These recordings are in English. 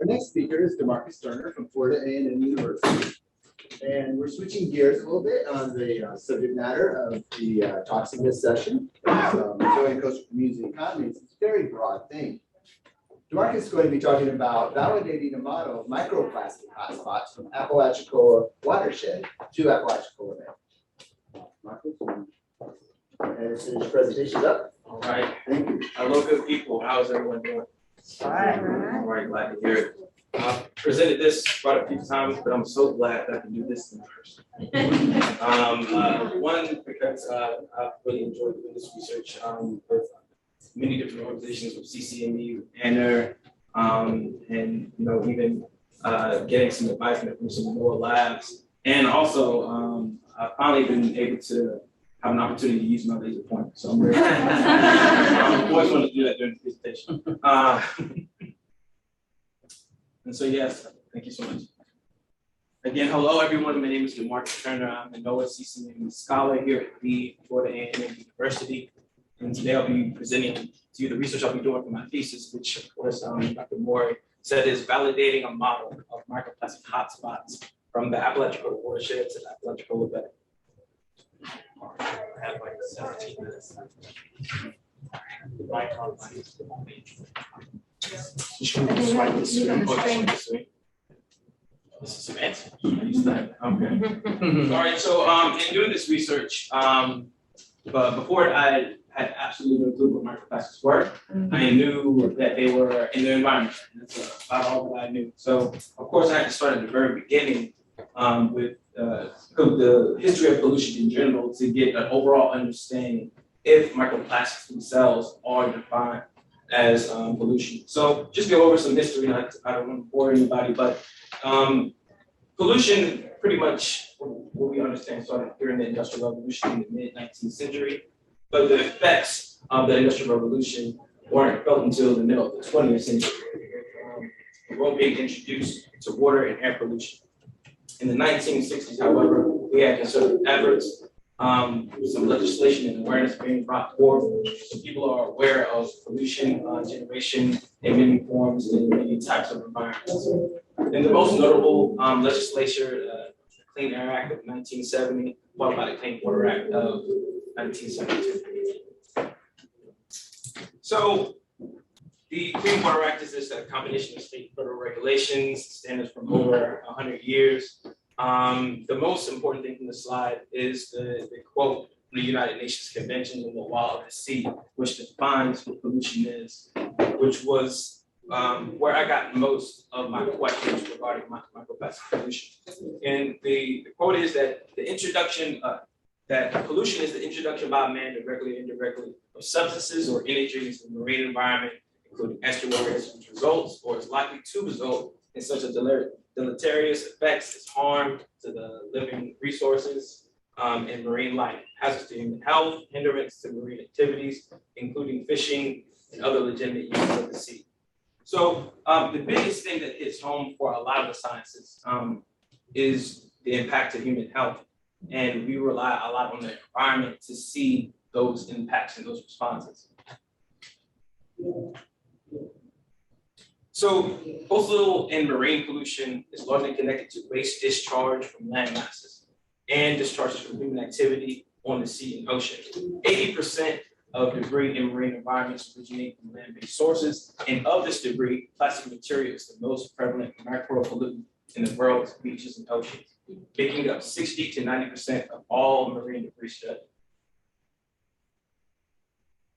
Our next speaker is DeMarcus from Florida A&M University. And we're switching gears a little bit on the subject matter of the talks in this session. Resilient coastal communities and economies. It's a very broad thing. DeMarcus is going to be talking about validating a model of microplastic hotspots from Apalachicola Watershed to Apalachicola Bay. Marcus, and finish the presentation up. All right. Thank you. Hello, good people. How's everyone doing? All right, glad to hear it. I've presented this quite a few times, but I'm so glad that I can do this in person. One, because I've really enjoyed doing this research with many different organizations, with CCME, with ANR, and even getting some advice from some NOAA labs, and also I've finally been able to have an opportunity to use my laser pointer. So I'm very I always wanted to do that during the presentation. And so, yes, thank you so much. Again, hello, everyone. My name is DeMarcus. I'm a NOAA CCME scholar here at the Florida A&M University. And today I'll be presenting to you the research I'll be doing for my thesis, which, of course, Dr. Moore said is validating a model of microplastic hotspots from the Apalachicola Watershed to the Apalachicola Bay. I have like 17 minutes. This is Sediment. Okay. All right. So, in doing this research, but before I had absolutely no clue what microplastics were, I knew that they were in the environment. That's about all that I knew. So, of course, I had to start at the very beginning with the history of pollution in general to get an overall understanding if microplastics themselves are defined as pollution. So just go over some history. I don't want to bore anybody, but pollution pretty much what we understand started during the Industrial Revolution in the mid-19th century, but the effects of the Industrial Revolution weren't felt until the middle of the 20th century. We're being introduced to water and air pollution. In the 1960s, however, we had concerted efforts, some legislation and awareness being brought forth, so people are aware of pollution generation in many forms and many types of environments. And the most notable legislature, the Clean Air Act of 1970, followed by the Clean Water Act of 1972. So the Clean Water Act is just a combination of state and federal regulations, standards from over 100 years. The most important thing from the slide is the quote from the United Nations Convention on the Law of the Sea, which defines what pollution is, which was where I got most of my questions regarding microplastic pollution. And the quote is that that pollution is the introduction by man, directly or indirectly, of substances or energy into the marine environment, including estuaries, which results or is likely to result in such a deleterious effects as harm to the living resources and marine life, hazards to human health, hindrance to marine activities, including fishing and other legitimate uses of the sea. So the biggest thing that hits home for a lot of the sciences is the impact to human health. And we rely a lot on the environment to see those impacts and those responses. So coastal and marine pollution is largely connected to waste discharge from land masses and discharges from human activity on the sea and ocean. 80% of debris in marine environments originate from land-based sources, and of this debris, plastic material is the most prevalent micropollutant in the world's beaches and oceans, making up 60 to 90% of all marine debris studied.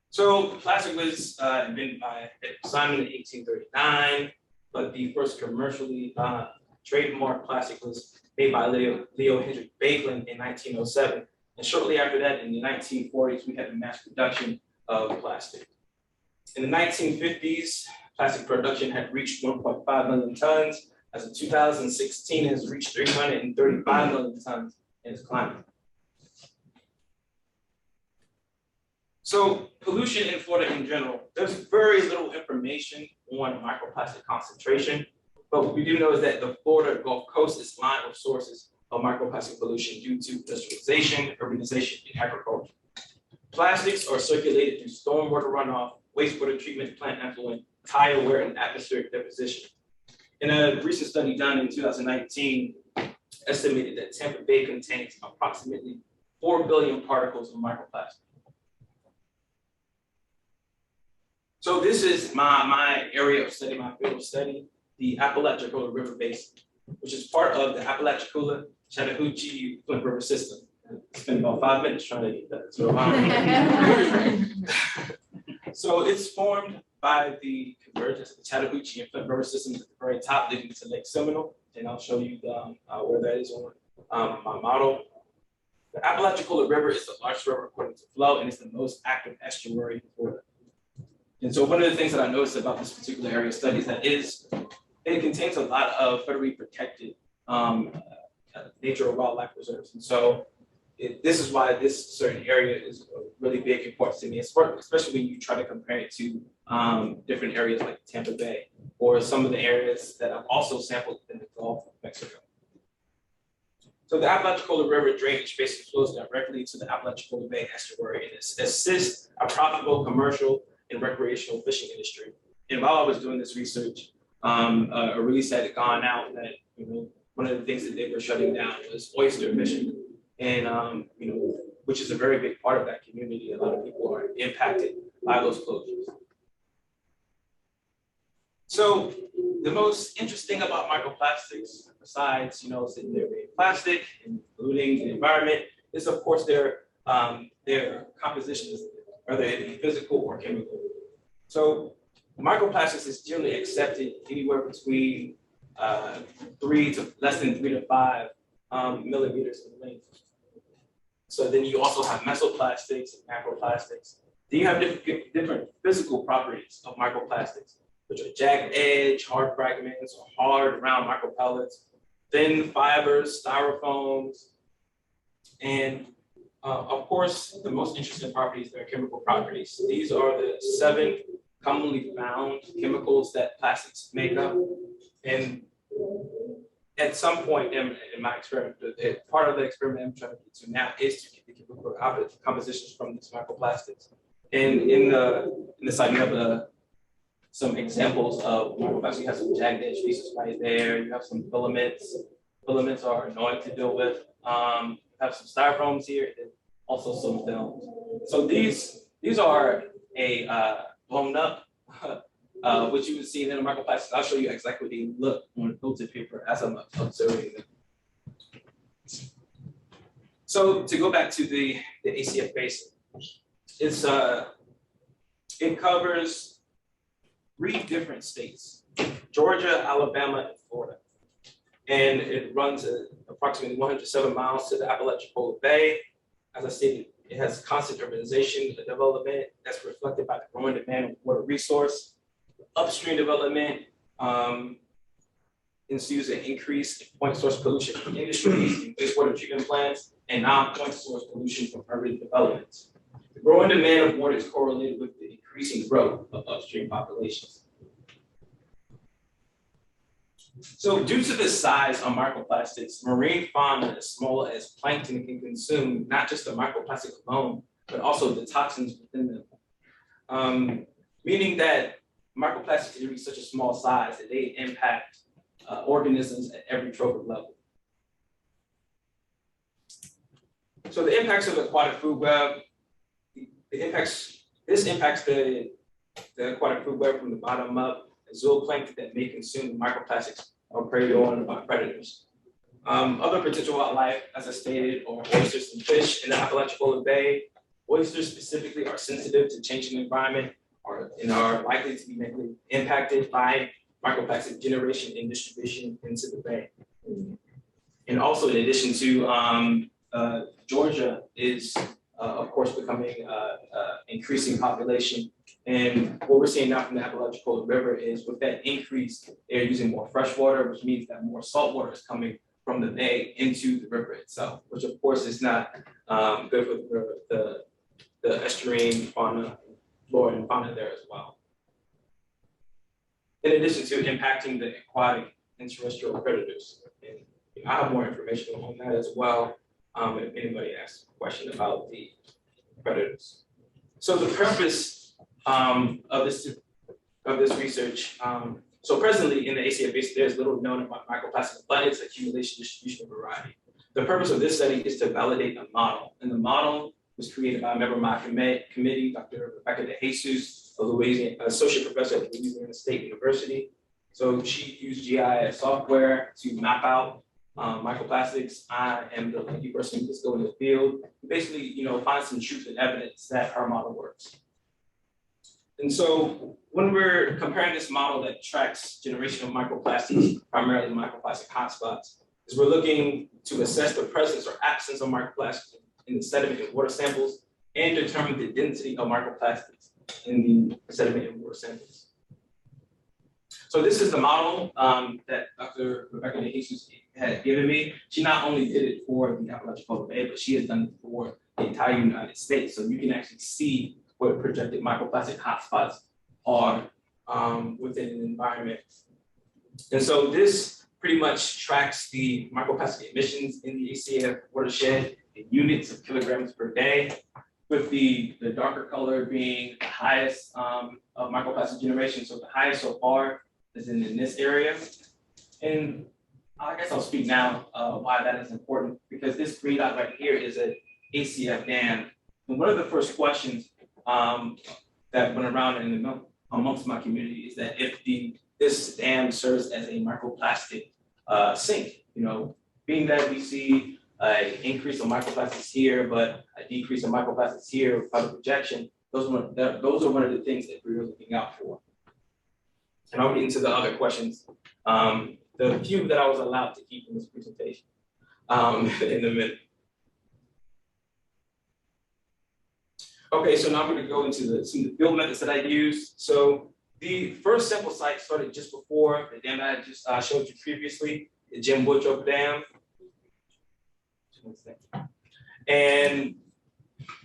So plastic was invented by Simon in 1839, but the first commercially trademarked plastic was made by Leo Hendrik Basin in 1907. And shortly after that, in the 1940s, we had the mass production of plastic. In the 1950s, plastic production had reached 1.5 million tons. As of 2016, it has reached 335 million tons and is climbing. So pollution in Florida in general, there's very little information on microplastic concentration, but what we do know is that the Florida Gulf Coast is lined with sources of microplastic pollution due to industrialization, urbanization, and agriculture. Plastics are circulated through stormwater runoff, wastewater treatment, plant effluent, tire wear, and atmospheric deposition. In a recent study done in 2019, estimated that Tampa Bay contains approximately 4 billion particles of microplastic. So this is my area of study, my field of study, the Apalachicola River Basin, which is part of the Apalachicola Chattahoochee Flint River system. I spent about 5 minutes trying to get that. So it's formed by the convergence of the Chattahoochee and Flint River systems at the very top, leading to Lake Seminole, and I'll show you where that is on my model. The Apalachicola River is the largest river according to flow, and it's the most active estuary in Florida. And so one of the things that I noticed about this particular area of study is that it contains a lot of federally protected nature or wildlife reserves. And so this is why this certain area is a really big importance to me, especially when you try to compare it to different areas like Tampa Bay or some of the areas that I've also sampled in the Gulf of Mexico. So the Apalachicola River drainage basically flows directly to the Apalachicola Bay estuary and assists a profitable commercial and recreational fishing industry. And while I was doing this research, a release had gone out that one of the things that they were shutting down was oyster fishing, and which is a very big part of that community. A lot of people are impacted by those closures. So the most interesting about microplastics, besides sitting there being plastic and polluting the environment, is of course their compositions, whether it be physical or chemical. So microplastics is generally accepted anywhere between 3 to less than 3 to 5 millimeters in length. So then you also have mesoplastics and macroplastics. Then you have different physical properties of microplastics, which are jagged edge, hard fragments, or hard round micropellets, thin fibers, styrofoams, and of course, the most interesting properties are chemical properties. These are the 7 commonly found chemicals that plastics make up. And at some point in my experiment, part of the experiment I'm trying to get to now is to get the chemical compositions from these microplastics. And in the slide, you have some examples of microplastics. You have some jagged edge pieces right there. You have some filaments. Filaments are annoying to deal with. You have some styrofoams here, and also some films. So these are blown up, which you would see in a microplastic. I'll show you exactly what they look on filtered paper as I'm observing them. So to go back to the ACF Basin, it covers 3 different states: Georgia, Alabama, and Florida. And it runs approximately 107 miles to the Apalachicola Bay. As I stated, it has constant urbanization development that's reflected by the growing demand of water resource. Upstream development ensues an increase in point source pollution from industries and wastewater treatment plants, and non-point source pollution from urban developments. The growing demand of water is correlated with the increasing growth of upstream populations. So due to the size of microplastics, marine fauna as small as plankton can consume not just the microplastic alone, but also the toxins within them. Meaning that microplastics can reach such a small size that they impact organisms at every trophic level. So the impacts of the aquatic food web, this impacts the aquatic food web from the bottom up. Zooplankton that may consume microplastics are preyed on by predators. Other potential wildlife, as I stated, are oysters and fish in the Apalachicola Bay. Oysters specifically are sensitive to changing environment and are likely to be negatively impacted by microplastic generation and distribution into the bay. And also, in addition to Georgia is, of course, becoming increasing population. And what we're seeing now from the Apalachicola River is with that increase, they're using more fresh water, which means that more salt water is coming from the bay into the river itself, which of course is not good for the estuarine fauna, flora and fauna there as well. In addition to impacting the aquatic and terrestrial predators. And I have more information on that as well, if anybody asks a question about the predators. So the purpose of this research So presently in the ACF Basin, there's little known about microplastic abundance, accumulation, distribution, and variety. The purpose of this study is to validate a model, and the model was created by a member of my committee, Dr. Rebecca De Jesus, a Louisiana associate professor at Louisiana State University. So she used GIS software to map out microplastics. I am the lucky person who just go in the field, basically, find some truth and evidence that our model works. And so when we're comparing this model that tracks generation of microplastics, primarily microplastic hotspots, is we're looking to assess the presence or absence of microplastics in the sediment and water samples and determine the density of microplastics in the sediment and water samples. So this is the model that Dr. Rebecca De Jesus had given me. She not only did it for the Apalachicola Bay, but she has done it for the entire United States. So you can actually see what projected microplastic hotspots are within an environment. And so this pretty much tracks the microplastic emissions in the ACF watershed in units of kilograms per day, with the darker color being the highest of microplastic generation. So the highest so far is in this area. And I guess I'll speak now why that is important, because this green dot right here is an ACF dam. And one of the first questions that went around amongst my community is that if this dam serves as a microplastic sink, being that we see an increase of microplastics here, but a decrease of microplastics here by the projection, those are one of the things that we're looking out for. And I'll get into the other questions, the few that I was allowed to keep in this presentation in a minute. Okay, so now I'm going to go into some of the field methods that I used. So the first sample site started just before the dam that I just showed you previously, the Jim Woodruff Dam. And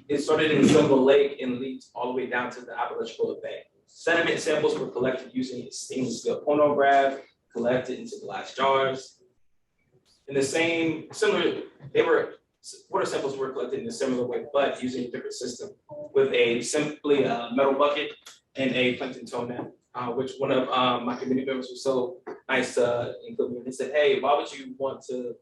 it started in Silver Lake and leads all the way down to the Apalachicola Bay. Sediment samples were collected using a stainless steel phonograph, collected into glass jars. In the water samples were collected in a similar way, but using a different system with simply a metal bucket and a plankton tow net, which one of my community members was so nice to include me. They said, "Hey, why would you want to,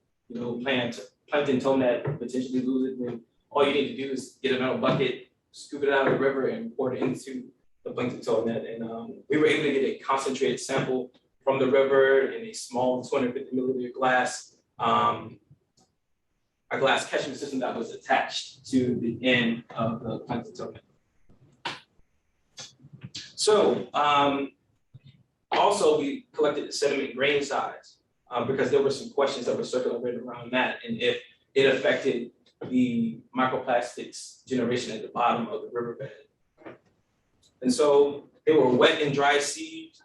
plant plankton tow net, potentially lose it, when all you need to do is get a metal bucket, scoop it out of the river, and pour it into the plankton tow net?" And we were able to get a concentrated sample from the river in a small 250 milliliter glass. A glass catchment system that was attached to the end of the plankton tow net. So also we collected the sediment grain size because there were some questions that were circulating around that, and if it affected the microplastics generation at the bottom of the riverbed. And so they were wet and dry seeds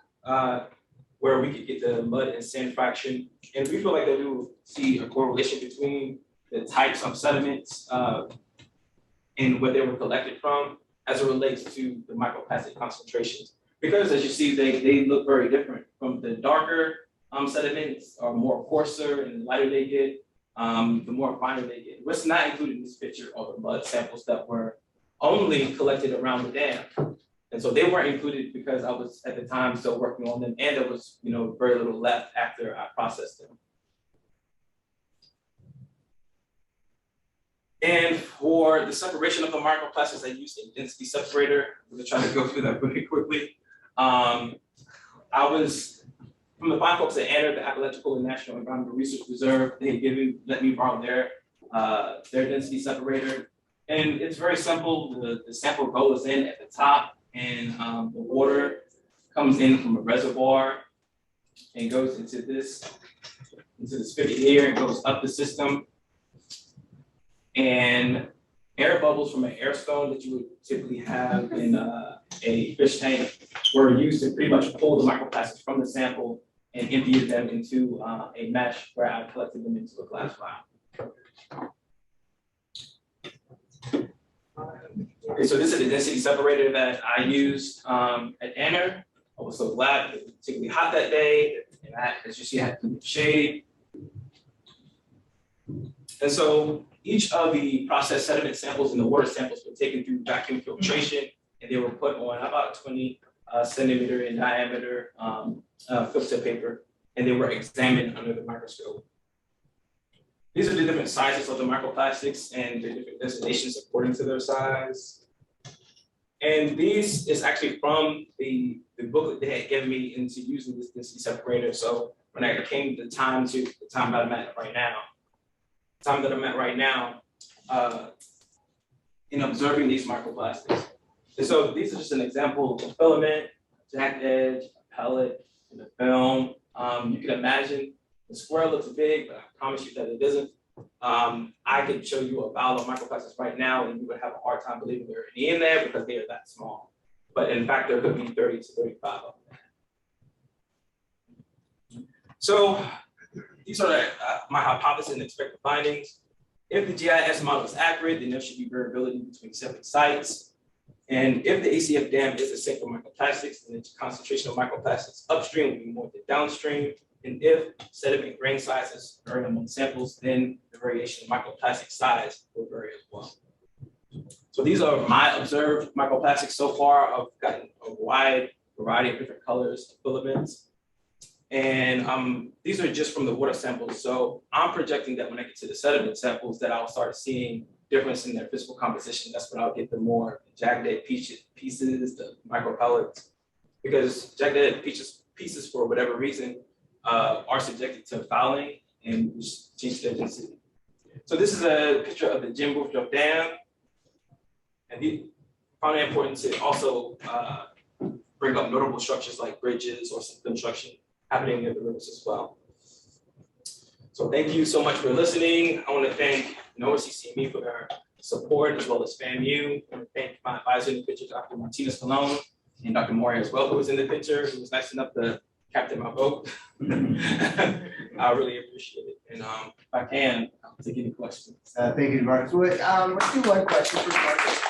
where we could get the mud and sand fraction. And we feel like that we will see a correlation between the types of sediments and where they were collected from as it relates to the microplastic concentrations. Because as you see, they look very different. From the darker sediments are more coarser, and the lighter they get, the more finer they get. What's not included in this picture are the mud samples that were only collected around the dam. And so they weren't included because I was at the time still working on them, and there was very little left after I processed them. And for the separation of the microplastics, I used a density separator. I'm gonna try to go through that really quickly. I was, from the fine folks that entered the Apalachicola National Environmental Research Reserve, they let me borrow their density separator. And it's very simple. The sample goes in at the top, and the water comes in from a reservoir and goes into this spigot here and goes up the system. And air bubbles from an air stone that you would typically have in a fish tank were used to pretty much pull the microplastics from the sample and empty them into a mesh where I collected them into a glass vial. Okay, so this is the density separator that I used at Anner. I was so glad it was particularly hot that day, and as you see, I had to shade. And so each of the processed sediment samples and the water samples were taken through vacuum filtration, and they were put on about 20 centimeter in diameter filter paper, and they were examined under the microscope. These are the different sizes of the microplastics and the different designations according to their size. And these is actually from the booklet they had given me into using this density separator. So when I came to the time that I'm at right now, in observing these microplastics. And so these are just an example of a filament, jagged edge, a pellet, and a film. You can imagine the square looks big, but I promise you that it isn't. I could show you a vial of microplastics right now, and you would have a hard time believing there are any in there because they are that small. But in fact, there could be 30 to 35 of them. So these are my hypothesis and expected findings. If the GIS model is accurate, then there should be variability between separate sites. And if the ACF dam is a sink for microplastics, then the concentration of microplastics upstream will be more than downstream. And if sediment grain sizes vary among samples, then the variation of microplastic size will vary as well. So these are my observed microplastics so far. I've gotten a wide variety of different colors of filaments. And these are just from the water samples. So I'm projecting that when I get to the sediment samples that I'll start seeing difference in their physical composition. That's when I'll get the more jagged edge pieces, the micropellets, because jagged edge pieces for whatever reason are subjected to fouling and change their density. So this is a picture of the Jim Wolfdorf Dam. And he found it important to also bring up notable structures like bridges or some construction happening near the rivers as well. So thank you so much for listening. I want to thank NOAA CCME for their support, as well as FAMU. I want to thank my advisor in the picture, Dr. Martinez Colon, and Dr. Moria as well, who was in the picture. He was nice enough to captain my boat. I really appreciate it. And if I can, I'll take any questions. Thank you, DeMarcus. Let's do one question for DeMarcus.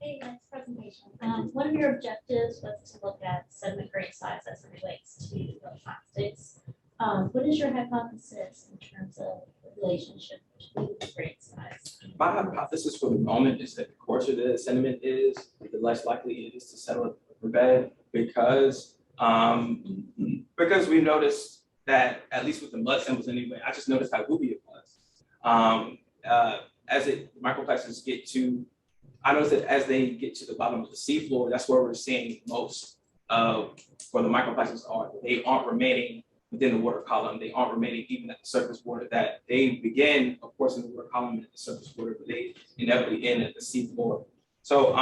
Hey, nice presentation. One of your objectives was to look at sediment grain size as it relates to the plastics. What is your hypothesis in terms of the relationship between the grain size? My hypothesis for the moment is that the coarser the sediment is, the less likely it is to settle at the bed, because we noticed that, at least with the mud samples anyway, I just noticed how goopy it was. As microplastics get to, I noticed that as they get to the bottom of the seafloor, that's where we're seeing most of where the microplastics are. They aren't remaining within the water column. They aren't remaining even at the surface water. That they begin, of course, in the water column and at the surface water, but they inevitably end at the seafloor. So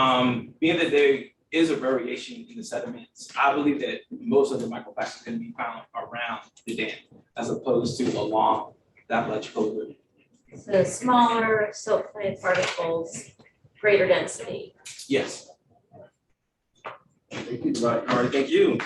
being that there is a variation in the sediments, I believe that most of the microplastics can be found around the dam as opposed to along the Apalachicola River. So smaller silt-plated particles, greater density. Yes. Thank you, DeMarcus. All right, thank you.